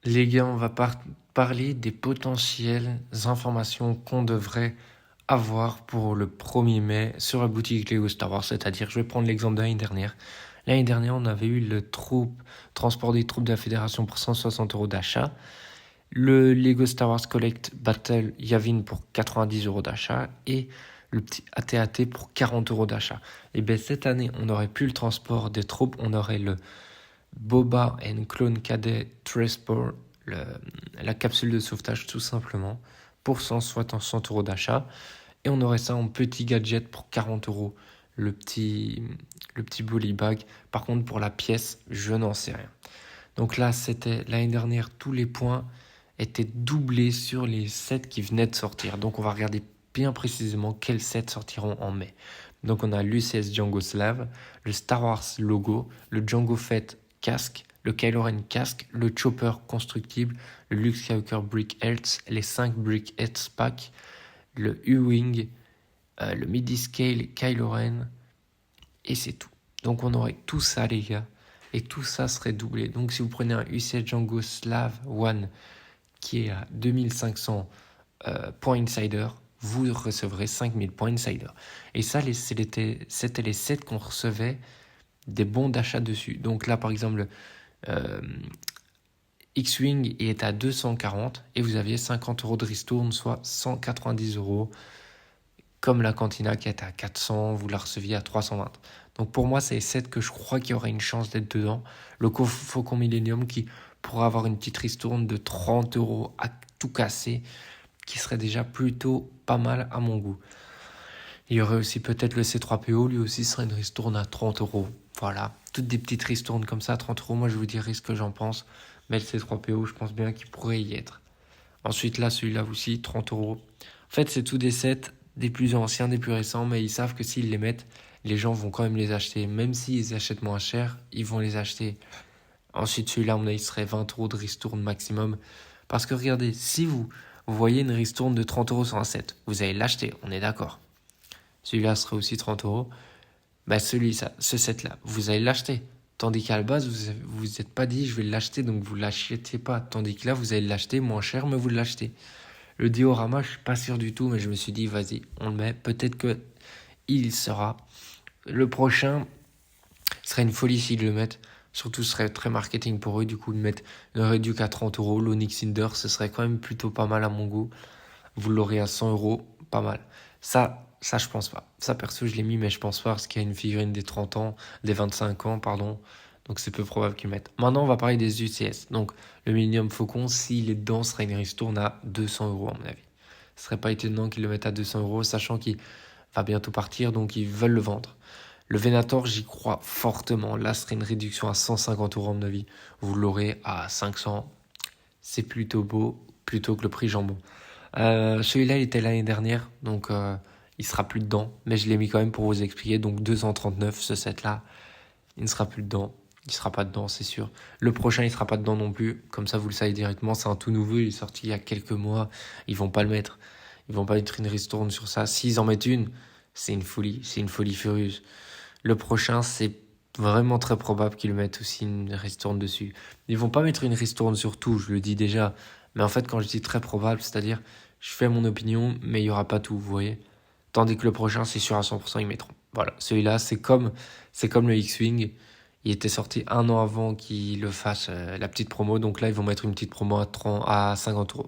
Les gars, on va parler des potentielles informations qu'on devrait avoir pour le 1er mai sur la boutique Lego Star Wars. C'est-à-dire, je vais prendre l'exemple de l'année dernière. L'année dernière, on avait eu le transport des troupes de la Fédération pour 160 euros d'achat. Le Lego Star Wars Collect Battle Yavin pour 90 euros d'achat. Et le petit AT-AT pour 40 euros d'achat. Et bien cette année, on n'aurait plus le transport des troupes, on aurait le Boba and Clone Cadet Transport, la capsule de sauvetage tout simplement, pour 160 euros d'achat. Et on aurait ça en petit gadget pour 40 euros, le petit bully bag. Par contre, pour la pièce, je n'en sais rien. Donc là, c'était l'année dernière, tous les points étaient doublés sur les sets qui venaient de sortir. Donc on va regarder bien précisément quels sets sortiront en mai. Donc on a l'UCS Django Slave, le Star Wars logo, le Django Fett casque, le Kylo Ren casque, le Chopper constructible, le Luke Skywalker Brick Health, les 5 Brick Health Pack, le U-Wing, le Midi-Scale Kylo Ren, et c'est tout. Donc on aurait tout ça les gars, et tout ça serait doublé. Donc si vous prenez un UCS Django Slave One qui est à 2500 points Insider, vous recevrez 5000 points Insider. Et ça, c'était les sets qu'on recevait des bons d'achat dessus. Donc là, par exemple, X-Wing est à 240 et vous aviez 50 euros de ristourne, soit 190 euros. Comme la Cantina qui est à 400, vous la receviez à 320. Donc pour moi, c'est les sets que je crois qu'il y aurait une chance d'être dedans. Le Faucon Millennium qui pourrait avoir une petite ristourne de 30 euros à tout casser, qui serait déjà plutôt pas mal à mon goût. Il y aurait aussi peut-être le C3PO, lui aussi serait une ristourne à 30 euros. Voilà, toutes des petites ristournes comme ça à 30 euros. Moi, je vous dirai ce que j'en pense. Mais le C3PO, je pense bien qu'il pourrait y être. Ensuite, là, celui-là aussi, 30 euros. En fait, c'est tous des sets, des plus anciens, des plus récents, mais ils savent que s'ils les mettent, les gens vont quand même les acheter. Même s'ils achètent moins cher, ils vont les acheter. Ensuite, celui-là, à mon avis, serait 20 euros de ristourne maximum. Parce que regardez, si vous voyez une ristourne de 30 euros sur un set, vous allez l'acheter, on est d'accord. Celui-là serait aussi 30 euros. Bah ce set-là, vous allez l'acheter. Tandis qu'à la base, vous vous êtes pas dit je vais l'acheter, donc vous l'achetiez pas. Tandis que là, vous allez l'acheter moins cher, mais vous l'achetez. Le diorama, je suis pas sûr du tout, mais je me suis dit vas-y, on le met. Peut-être que il sera. Le prochain serait une folie s'ils le mettent. Surtout, ce serait très marketing pour eux. Du coup, de mettre une réduc à 30 euros. L'Onyx Cinder, ce serait quand même plutôt pas mal à mon goût. Vous l'aurez à 100 euros, pas mal. Ça, je pense pas. Ça, perso, je l'ai mis, mais je pense pas parce qu'il y a une figurine des 30 ans, des 25 ans, pardon. Donc, c'est peu probable qu'ils mettent. Maintenant, on va parler des UCS. Donc, le Millennium Faucon, s'il est dedans, sera une ristourne à 200 euros, à mon avis. Ce serait pas étonnant qu'ils le mettent à 200 euros, sachant qu'il va bientôt partir, donc ils veulent le vendre. Le Venator, j'y crois fortement. Là, ce serait une réduction à 150 euros, à mon avis. Vous l'aurez à 500. C'est plutôt beau, plutôt que le prix jambon. Celui-là, il était l'année dernière, donc il sera plus dedans. Mais je l'ai mis quand même pour vous expliquer. Donc 239, ce set-là, il ne sera plus dedans. Il sera pas dedans, c'est sûr. Le prochain, il sera pas dedans non plus. Comme ça, vous le savez directement. C'est un tout nouveau. Il est sorti il y a quelques mois. Ils vont pas le mettre. Ils vont pas mettre une ristourne sur ça. S'ils en mettent une, c'est une folie. C'est une folie furieuse. Le prochain, c'est vraiment très probable qu'ils mettent aussi une ristourne dessus. Ils vont pas mettre une ristourne sur tout, je le dis déjà. Mais en fait, quand je dis très probable, c'est-à-dire, je fais mon opinion, mais il y aura pas tout, vous voyez. Tandis que le prochain, c'est sûr à 100%, ils mettront. Voilà, celui-là, c'est comme le X-Wing. Il était sorti un an avant qu'il le fasse la petite promo, donc là, ils vont mettre une petite promo à 50 euros.